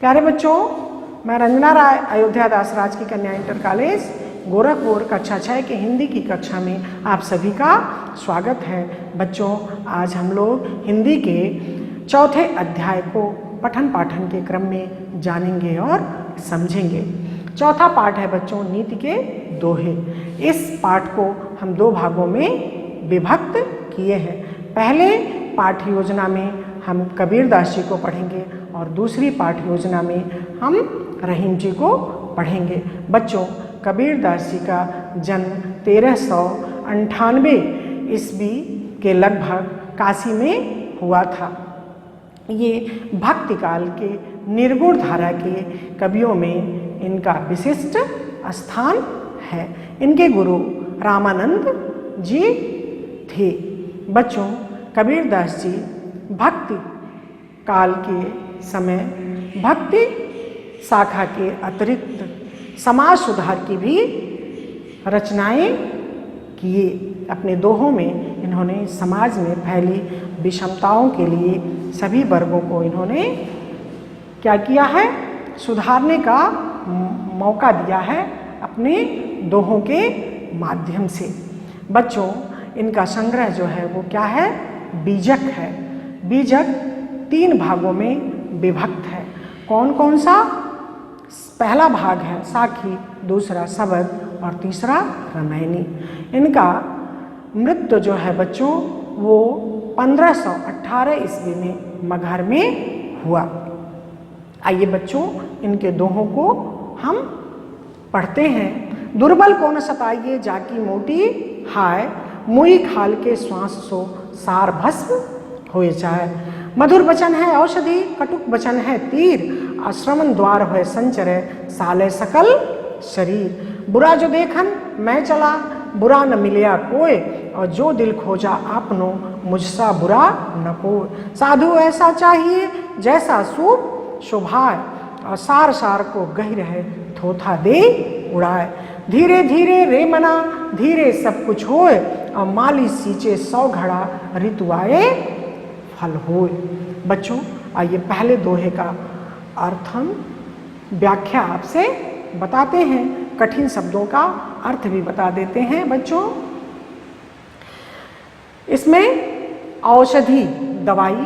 प्यारे बच्चों, मैं रंजना राय अयोध्या दास राजकीय कन्या इंटर कॉलेज गोरखपुर कक्षा 6 के हिंदी की कक्षा में आप सभी का स्वागत है। बच्चों, आज हम लोग हिंदी के चौथे अध्याय को पठन पाठन के क्रम में जानेंगे और समझेंगे। चौथा पाठ है बच्चों नीति के दोहे। इस पाठ को हम दो भागों में विभक्त किए हैं। पहले पाठ योजना में हम कबीरदास जी को पढ़ेंगे और दूसरी पाठ योजना में हम रहीम जी को पढ़ेंगे। बच्चों, कबीरदास जी का जन्म 1398 ईस्वी के लगभग काशी में हुआ था। ये भक्ति काल के निर्गुण धारा के कवियों में इनका विशिष्ट स्थान है। इनके गुरु रामानंद जी थे। बच्चों, कबीरदास जी भक्ति काल के समय भक्ति शाखा के अतिरिक्त समाज सुधार की भी रचनाएं किए। अपने दोहों में इन्होंने समाज में फैली विषमताओं के लिए सभी वर्गों को इन्होंने क्या किया है, सुधारने का मौका दिया है अपने दोहों के माध्यम से। बच्चों, इनका संग्रह जो है वो क्या है, बीजक है। बीजक 3 भागों में विभक्त है। कौन कौन सा? पहला भाग है साखी, दूसरा सबद और तीसरा रामायणी। इनका मृत्यु जो है बच्चों वो 1518 ईस्वी में मगहर में हुआ। आइए बच्चों, इनके दोहों को हम पढ़ते हैं। दुर्बल को न सताइए जाकी मोटी हाय, मुई खाल के श्वास सो सार भस्म होए जाए। मधुर वचन है औषधि, कटुक वचन है तीर, आश्रमन द्वार है संचरे साले सकल शरीर। बुरा जो देखन मैं चला, बुरा न मिलिया कोय, और जो दिल खोजा आपनो मुझसा बुरा न कोय। साधु ऐसा चाहिए जैसा सूप शोभाए, और सार सार को गही रहे थोथा दे उड़ाए। धीरे धीरे रे मना धीरे सब कुछ होए, और माली सींचे 100 घड़ा ऋतु आए फल होए। बच्चों, आइए पहले दोहे का अर्थ हम व्याख्या आपसे बताते हैं, कठिन शब्दों का अर्थ भी बता देते हैं। बच्चों, इसमें औषधि दवाई,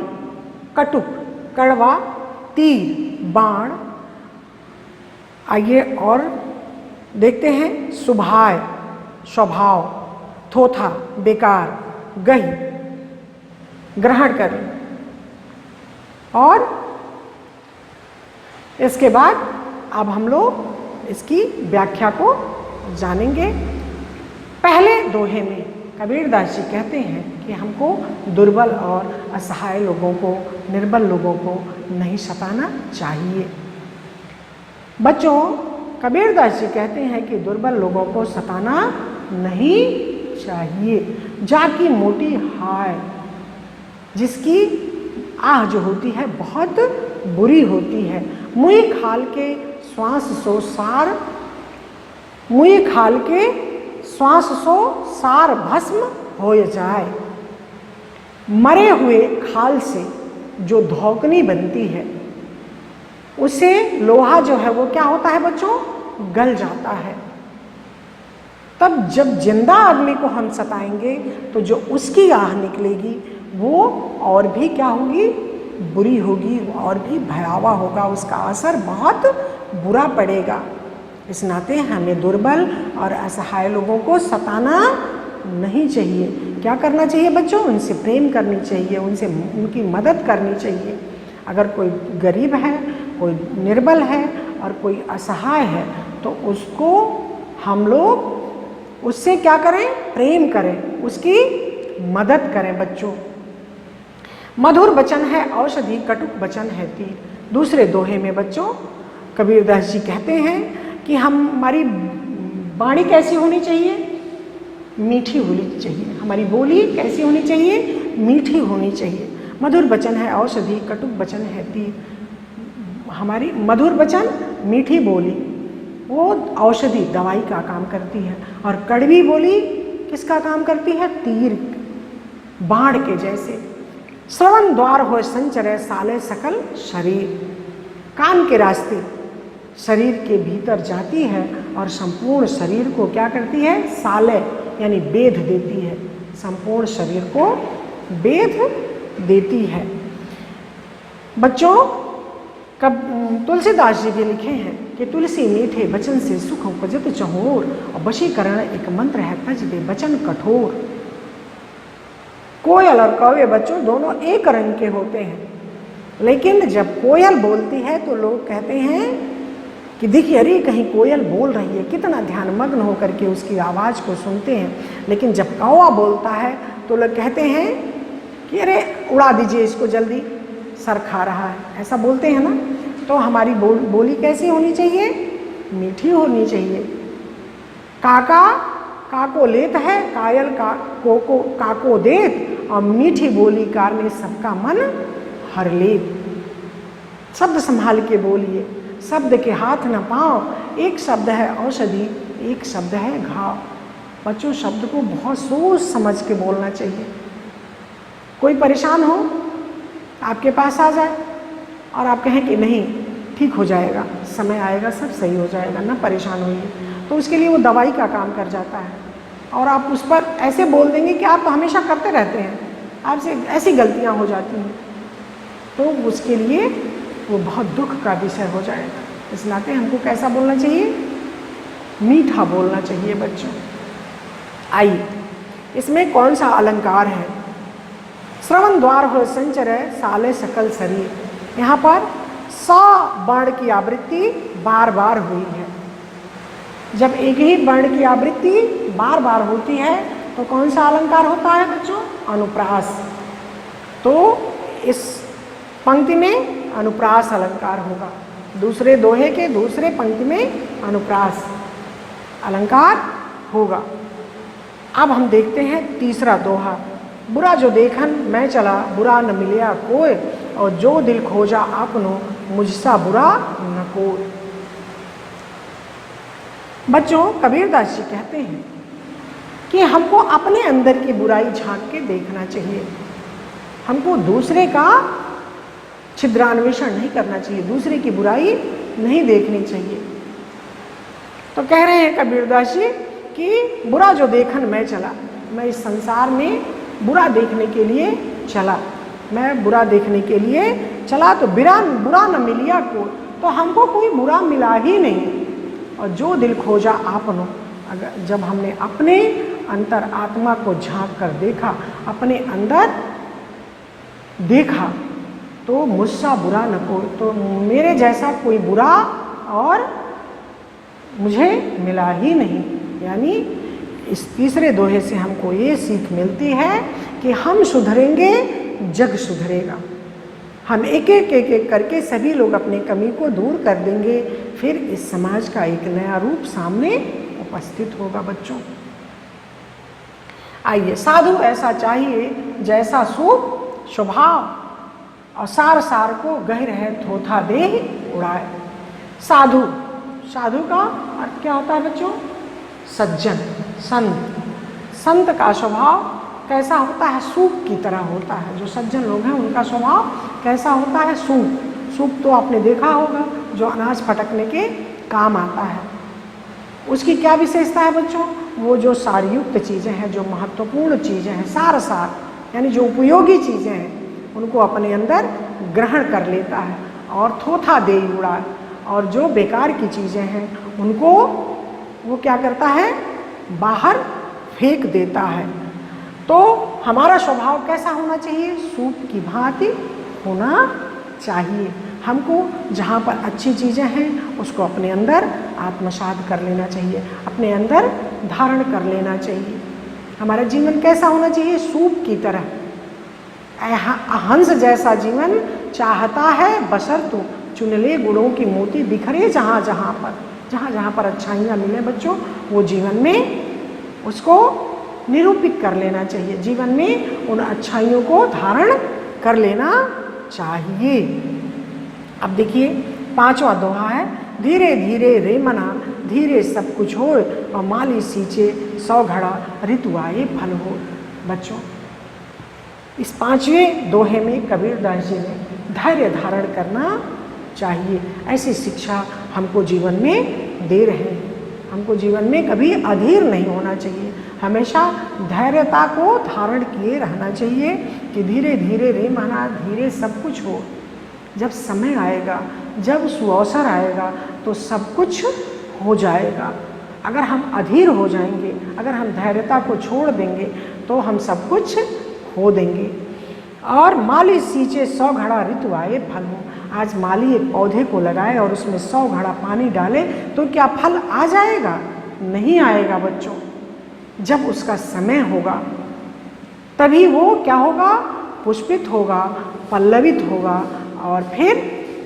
कटुक कड़वा, तीर बाण। आइए और देखते हैं सुभाय स्वभाव, थोथा बेकार, गही ग्रहण करें। और इसके बाद अब हम लोग इसकी व्याख्या को जानेंगे। पहले दोहे में कबीरदास जी कहते हैं कि हमको दुर्बल और असहाय लोगों को, निर्बल लोगों को नहीं सताना चाहिए। बच्चों, कबीरदास जी कहते हैं कि दुर्बल लोगों को सताना नहीं चाहिए। जाकी मोटी हाय, जिसकी आह जो होती है बहुत बुरी होती है। मुई खाल के श्वास सो सार, मुई खाल के श्वास सो सार भस्म हो जाए। मरे हुए खाल से जो धौकनी बनती है उसे लोहा जो है वो क्या होता है बच्चों, गल जाता है। तब जब जिंदा आदमी को हम सताएंगे तो जो उसकी आह निकलेगी वो और भी क्या होगी, बुरी होगी, और भी भयावह होगा, उसका असर बहुत बुरा पड़ेगा। इस नाते हमें दुर्बल और असहाय लोगों को सताना नहीं चाहिए। क्या करना चाहिए बच्चों? उनसे प्रेम करनी चाहिए, उनसे उनकी मदद करनी चाहिए। अगर कोई गरीब है, कोई निर्बल है और कोई असहाय है तो उसको हम लोग उससे क्या करें, प्रेम करें, उसकी मदद करें। बच्चों, मधुर वचन है औषधि, कटुक वचन है तीर। दूसरे दोहे में बच्चों कबीरदास जी कहते हैं कि हमारी वाणी कैसी होनी चाहिए, मीठी होनी चाहिए। हमारी बोली कैसी होनी चाहिए, मीठी होनी चाहिए। मधुर वचन है औषधि, कटुक वचन है तीर। हमारी मधुर वचन, मीठी बोली वो औषधि दवाई का काम करती है, और कड़वी बोली किसका काम करती है, तीर बाण के जैसे। श्रवण द्वार हो संचरे साले सकल शरीर। कान के रास्ते शरीर के भीतर जाती है और संपूर्ण शरीर को क्या करती है, सालय यानी बेध देती है, संपूर्ण शरीर को बेध देती है। बच्चों, कब तुलसीदास जी भी लिखे हैं कि तुलसी मीठे बचन से सुख उपजत चहोर, और वशीकरण एक मंत्र है तज दे बचन कठोर। कोयल और कौवे बच्चों दोनों एक रंग के होते हैं, लेकिन जब कोयल बोलती है तो लोग कहते हैं कि देखिए अरे कहीं कोयल बोल रही है, कितना ध्यानमग्न होकर के उसकी आवाज़ को सुनते हैं। लेकिन जब कौवा बोलता है तो लोग कहते हैं कि अरे उड़ा दीजिए इसको जल्दी, सर खा रहा है, ऐसा बोलते हैं ना। तो हमारी बोली कैसी होनी चाहिए, मीठी होनी चाहिए। काका काको लेत है, कायल काको देत, और मीठी बोली कारने सबका मन हर लेत। शब्द संभाल के बोलिए, शब्द के हाथ न पाओ, एक शब्द है औषधि, एक शब्द है घाव। बच्चों, शब्द को बहुत सोच समझ के बोलना चाहिए। कोई परेशान हो, आपके पास आ जाए और आप कहें कि नहीं ठीक हो जाएगा, समय आएगा सब सही हो जाएगा, ना परेशान होइए, तो उसके लिए वो दवाई का काम कर जाता है। और आप उस पर ऐसे बोल देंगे कि आप तो हमेशा करते रहते हैं, आपसे ऐसी गलतियां हो जाती हैं, तो उसके लिए वो बहुत दुख का विषय हो जाएगा। इस नाते हमको कैसा बोलना चाहिए, मीठा बोलना चाहिए बच्चों। आइए, इसमें कौन सा अलंकार है, श्रवण द्वार हो संचर साले सकल शरीर। यहाँ पर 100 वर्ण की आवृत्ति बार बार हुई है। जब एक ही वर्ण की आवृत्ति बार बार होती है तो कौन सा अलंकार होता है बच्चों, अनुप्रास। तो इस पंक्ति में अनुप्रास अलंकार होगा, दूसरे दोहे के दूसरे पंक्ति में अनुप्रास अलंकार होगा। अब हम देखते हैं तीसरा दोहा, बुरा जो देखन मैं चला, बुरा न मिलिया कोय, और जो दिल खोजा आपनो, मुझसा बुरा न कोय। बच्चों, कबीरदास जी कहते हैं कि हमको अपने अंदर की बुराई झांक के देखना चाहिए, हमको दूसरे का छिद्रान्वेषण नहीं करना चाहिए, दूसरे की बुराई नहीं देखनी चाहिए। तो कह रहे हैं कबीरदास जी कि बुरा जो देखन मैं चला, मैं इस संसार में बुरा देखने के लिए चला, मैं बुरा देखने के लिए चला, तो बुरा न मिलिया को, तो हमको कोई बुरा मिला ही नहीं। और जो दिल खोजा आपनो, अगर जब हमने अपने अंतर आत्मा को झांक कर देखा, अपने अंदर देखा, तो मुझसा बुरा न कोई, तो मेरे जैसा कोई बुरा और मुझे मिला ही नहीं। यानी इस तीसरे दोहे से हमको ये सीख मिलती है कि हम सुधरेंगे, जग सुधरेगा। हम एक एक करके सभी लोग अपने कमी को दूर कर देंगे, फिर इस समाज का एक नया रूप सामने उपस्थित होगा। बच्चों, आइए, साधु ऐसा चाहिए जैसा स्वभाव, और सार सार को गह रहे थोथा देह उड़ाए। साधु, साधु का अर्थ क्या होता है बच्चों, सज्जन, संत। संत का स्वभाव कैसा होता है, सूप की तरह होता है। जो सज्जन लोग हैं उनका स्वभाव कैसा होता है, सूप। सूप तो आपने देखा होगा, जो अनाज फटकने के काम आता है। उसकी क्या विशेषता है बच्चों, वो जो सारयुक्त चीज़ें हैं, जो महत्वपूर्ण चीज़ें हैं, सार यानी जो उपयोगी चीज़ें हैं, उनको अपने अंदर ग्रहण कर लेता है, और थोथा दे उड़ा, और जो बेकार की चीज़ें हैं उनको वो क्या करता है, बाहर फेंक देता है। तो हमारा स्वभाव कैसा होना चाहिए, सूप की भांति होना चाहिए। हमको जहाँ पर अच्छी चीज़ें हैं उसको अपने अंदर आत्मसात कर लेना चाहिए, अपने अंदर धारण कर लेना चाहिए। हमारा जीवन कैसा होना चाहिए, सूप की तरह। हंस जैसा जीवन चाहता है बशर्तु चुनले गुणों की मोती बिखरे जहाँ जहाँ पर अच्छाइयाँ मिले बच्चों, वो जीवन में उसको निरूपित कर लेना चाहिए, जीवन में उन अच्छाइयों को धारण कर लेना चाहिए। अब देखिए, पांचवा दोहा है, धीरे धीरे रे मना, धीरे सब कुछ हो, और माली सींचे 100 घड़ा, ऋतु आए फल हो। बच्चों, इस पांचवें दोहे में कबीरदास जी ने धैर्य धारण करना चाहिए। ऐसी शिक्षा हमको जीवन में दे रहे हैं। हमको जीवन में कभी अधीर नहीं होना चाहिए, हमेशा धैर्यता को धारण किए रहना चाहिए कि धीरे धीरे रे माना धीरे सब कुछ हो। जब समय आएगा, जब सुअवसर आएगा तो सब कुछ हो जाएगा। अगर हम अधीर हो जाएंगे, अगर हम धैर्यता को छोड़ देंगे तो हम सब कुछ खो देंगे। और माली सींचे 100 घड़ा ऋतु आए फल हो। आज माली एक पौधे को लगाए और उसमें 100 घड़ा पानी डाले तो क्या फल आ जाएगा? नहीं आएगा बच्चों। जब उसका समय होगा तभी वो क्या होगा? पुष्पित होगा, पल्लवित होगा और फिर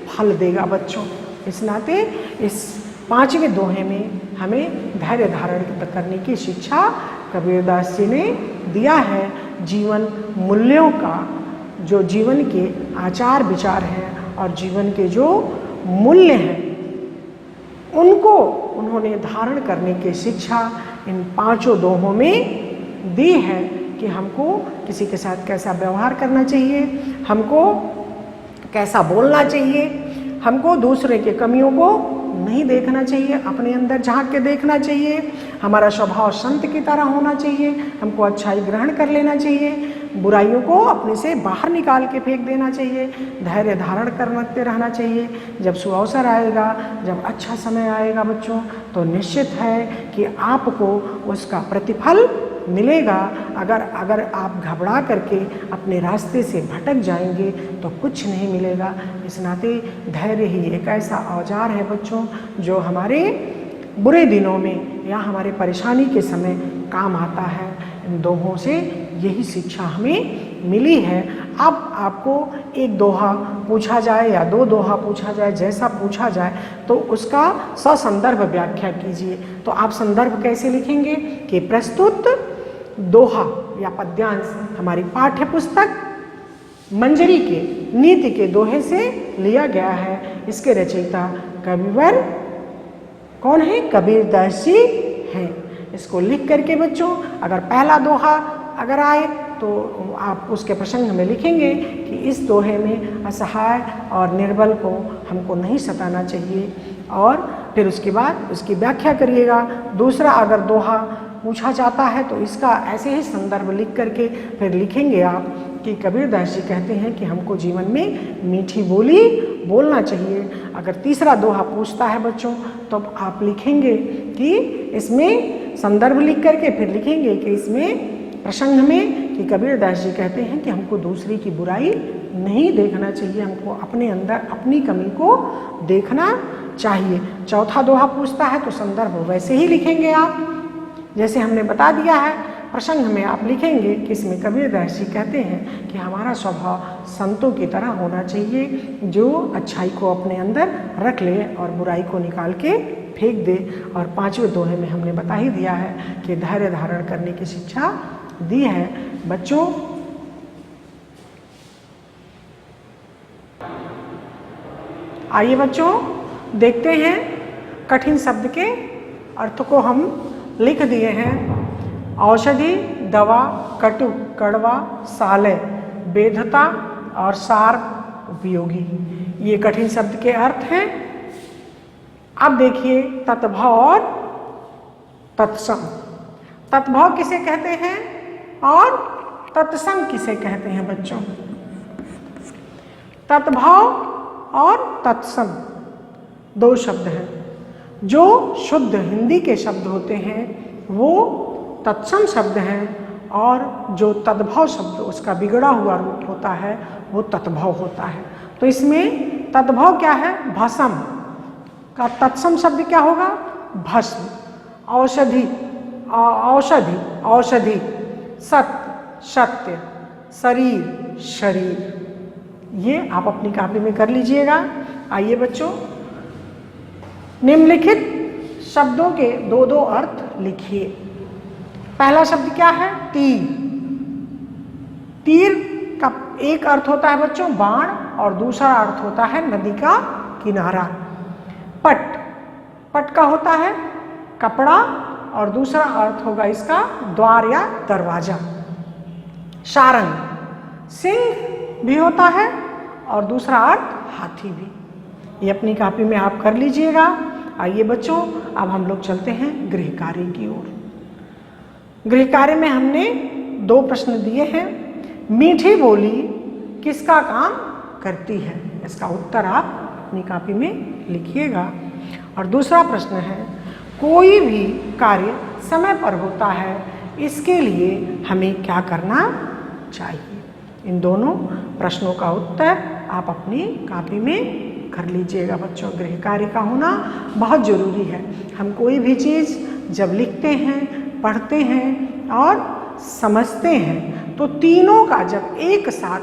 फल देगा बच्चों। इस नाते इस 5वें दोहे में हमें धैर्य धारण करने की शिक्षा कबीरदास जी ने दिया है। जीवन मूल्यों का, जो जीवन के आचार विचार हैं और जीवन के जो मूल्य हैं उनको उन्होंने धारण करने की शिक्षा इन 5 दोहों में दी है कि हमको किसी के साथ कैसा व्यवहार करना चाहिए, हमको कैसा बोलना चाहिए, हमको दूसरे के कमियों को नहीं देखना चाहिए, अपने अंदर झांक के देखना चाहिए, हमारा स्वभाव संत की तरह होना चाहिए, हमको अच्छाई ग्रहण कर लेना चाहिए, बुराइयों को अपने से बाहर निकाल के फेंक देना चाहिए, धैर्य धारण करते रहना चाहिए। जब सुअवसर आएगा, जब अच्छा समय आएगा बच्चों, तो निश्चित है कि आपको उसका प्रतिफल मिलेगा। अगर आप घबरा करके अपने रास्ते से भटक जाएंगे तो कुछ नहीं मिलेगा। इस नाते धैर्य ही एक ऐसा औजार है बच्चों जो हमारे बुरे दिनों में या हमारे परेशानी के समय काम आता है। इन दोहों से यही शिक्षा हमें मिली है। अब आपको एक दोहा पूछा जाए या 2 दोहा पूछा जाए, जैसा पूछा जाए तो उसका ससंदर्भ व्याख्या कीजिए। तो आप संदर्भ कैसे लिखेंगे कि प्रस्तुत दोहा या पद्यांश हमारी पाठ्य पुस्तक मंजरी के नीति के दोहे से लिया गया है। इसके रचयिता कविवर कौन है? कबीरदास जी हैं। इसको लिख करके बच्चों अगर पहला दोहा अगर आए तो आप उसके प्रसंग में लिखेंगे कि इस दोहे में असहाय और निर्बल को हमको नहीं सताना चाहिए, और फिर उसके बाद उसकी व्याख्या करिएगा। दूसरा अगर दोहा पूछा जाता है तो इसका ऐसे ही संदर्भ लिख करके फिर लिखेंगे आप कि कबीरदास जी कहते हैं कि हमको जीवन में मीठी बोली बोलना चाहिए। अगर तीसरा दोहा पूछता है बच्चों तो आप लिखेंगे कि इसमें संदर्भ लिख करके फिर लिखेंगे कि इसमें प्रसंग में कि कबीरदास जी कहते हैं कि हमको दूसरे की बुराई नहीं देखना चाहिए, हमको अपने अंदर अपनी कमी को देखना चाहिए। चौथा दोहा पूछता है तो संदर्भ वैसे ही लिखेंगे आप जैसे हमने बता दिया है। प्रसंग में आप लिखेंगे कि इसमें कबीरदास जी कहते हैं कि हमारा स्वभाव संतों की तरह होना चाहिए, जो अच्छाई को अपने अंदर रख ले और बुराई को निकाल के फेंक दे। और 5वें दोहे में हमने बता ही दिया है कि धैर्य धारण करने की शिक्षा दी है। बच्चों आइए बच्चों देखते हैं कठिन शब्द के अर्थ को हम लिख दिए हैं। औषधि, दवा, कटु, कड़वा, सालय, वेधता और सार, उपयोगी, ये कठिन शब्द के अर्थ हैं। अब देखिए तत्भव और तत्सम। तत्भव किसे कहते हैं और तत्सम किसे कहते हैं बच्चों? तत्भव और तत्सम 2 शब्द हैं। जो शुद्ध हिंदी के शब्द होते हैं वो तत्सम शब्द हैं, और जो तद्भव शब्द उसका बिगड़ा हुआ रूप होता है वो तत्भव होता है। तो इसमें तद्भव क्या है? भस्म का तत्सम शब्द क्या होगा? भस्म। औषधि, औषधि, औषधि, सत्य, सत्य, शरीर, शरीर। ये आप अपनी कॉपी में कर लीजिएगा। आइए बच्चों निम्नलिखित शब्दों के 2-2 अर्थ लिखिए। पहला शब्द क्या है? तीर। तीर का एक अर्थ होता है बच्चों बाण और दूसरा अर्थ होता है नदी का किनारा। पट, पट का होता है कपड़ा और दूसरा अर्थ होगा इसका द्वार या दरवाजा। सारंग, सिंह भी होता है और दूसरा अर्थ हाथी भी। ये अपनी कॉपी में आप कर लीजिएगा। आइए बच्चों, अब हम लोग चलते हैं गृह कार्य की ओर। गृह कार्य में हमने 2 प्रश्न दिए हैं। मीठी बोली किसका काम करती है? इसका उत्तर आप अपनी कॉपी में लिखिएगा। और दूसरा प्रश्न है, कोई भी कार्य समय पर होता है, इसके लिए हमें क्या करना चाहिए? इन दोनों प्रश्नों का उत्तर आप अपनी कॉपी में कर लीजिएगा बच्चों। गृह कार्य का होना बहुत ज़रूरी है। हम कोई भी चीज़ जब लिखते हैं, पढ़ते हैं और समझते हैं तो तीनों का जब एक साथ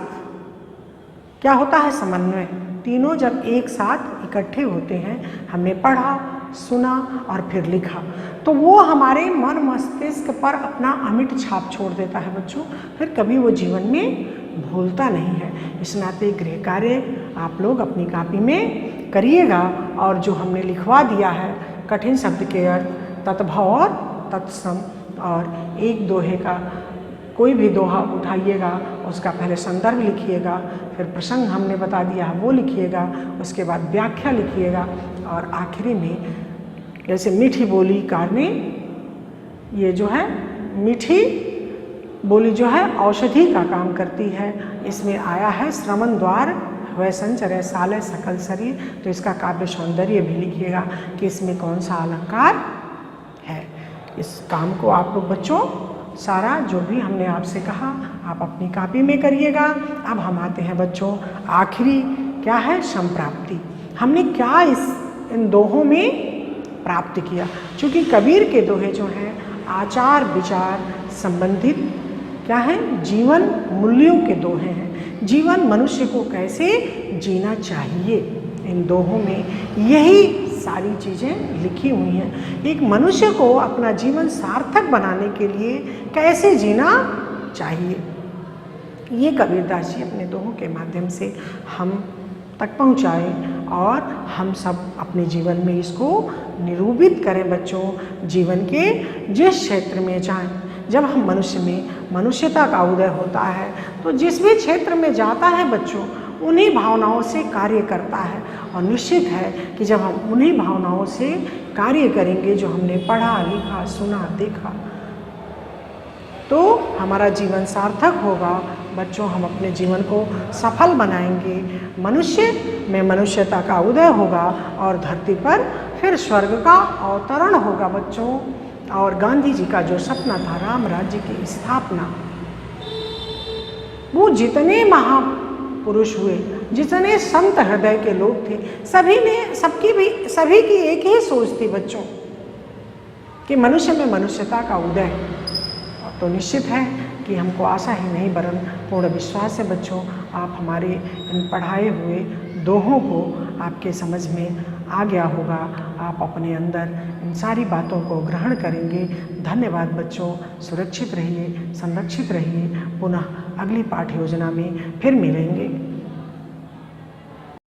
क्या होता है, समन्वय, तीनों जब एक साथ इकट्ठे होते हैं, हमने पढ़ा, सुना और फिर लिखा, तो वो हमारे मन मस्तिष्क पर अपना अमिट छाप छोड़ देता है बच्चों। फिर कभी वो जीवन में भूलता नहीं है। इस नाते गृह कार्य आप लोग अपनी कॉपी में करिएगा। और जो हमने लिखवा दिया है कठिन शब्द के अर्थ, तत्भव और तत्सम, और एक दोहे का कोई भी दोहा उठाइएगा, उसका पहले संदर्भ लिखिएगा, फिर प्रसंग हमने बता दिया वो लिखिएगा, उसके बाद व्याख्या लिखिएगा, और आखिरी में जैसे मीठी बोली कार में ये जो है मीठी बोली जो है औषधि का काम करती है। इसमें आया है श्रवण द्वार वह संचरय सालय सकल शरीर, तो इसका काव्य सौंदर्य भी लिखिएगा कि इसमें कौन सा अलंकार है। इस काम को आप लोग बच्चों सारा जो भी हमने आपसे कहा आप अपनी कॉपी में करिएगा। अब हम आते हैं बच्चों आखिरी क्या है, संप्राप्ति। हमने क्या इन दोहों में प्राप्त किया? क्योंकि कबीर के दोहे जो हैं आचार विचार संबंधित क्या है, जीवन मूल्यों के दोहे हैं। जीवन मनुष्य को कैसे जीना चाहिए, इन दोहों में यही सारी चीज़ें लिखी हुई हैं। एक मनुष्य को अपना जीवन सार्थक बनाने के लिए कैसे जीना चाहिए, ये कबीरदास जी अपने दोहों के माध्यम से हम तक पहुँचाए और हम सब अपने जीवन में इसको निरूपित करें बच्चों। जीवन के जिस क्षेत्र में जाएं, जब हम मनुष्य में मनुष्यता का उदय होता है तो जिस भी क्षेत्र में जाता है बच्चों उन्हीं भावनाओं से कार्य करता है। और निश्चित है कि जब हम उन्हीं भावनाओं से कार्य करेंगे जो हमने पढ़ा, लिखा, सुना, देखा, तो हमारा जीवन सार्थक होगा बच्चों। हम अपने जीवन को सफल बनाएंगे, मनुष्य में मनुष्यता का उदय होगा और धरती पर फिर स्वर्ग का अवतरण होगा बच्चों। और गांधी जी का जो सपना था राम राज्य की स्थापना, वो जितने महापुरुष हुए, जितने संत हृदय के लोग थे, सभी की एक ही सोच थी बच्चों कि मनुष्य में मनुष्यता का उदय। तो निश्चित है कि हमको आशा ही नहीं वरन पूर्ण विश्वास है बच्चों, आप हमारे इन पढ़ाए हुए दोहों को आपके समझ में आ गया होगा। आप अपने अंदर इन सारी बातों को ग्रहण करेंगे। धन्यवाद बच्चों, सुरक्षित रहिए, संरक्षित रहिए। पुनः अगली पाठ योजना में फिर मिलेंगे।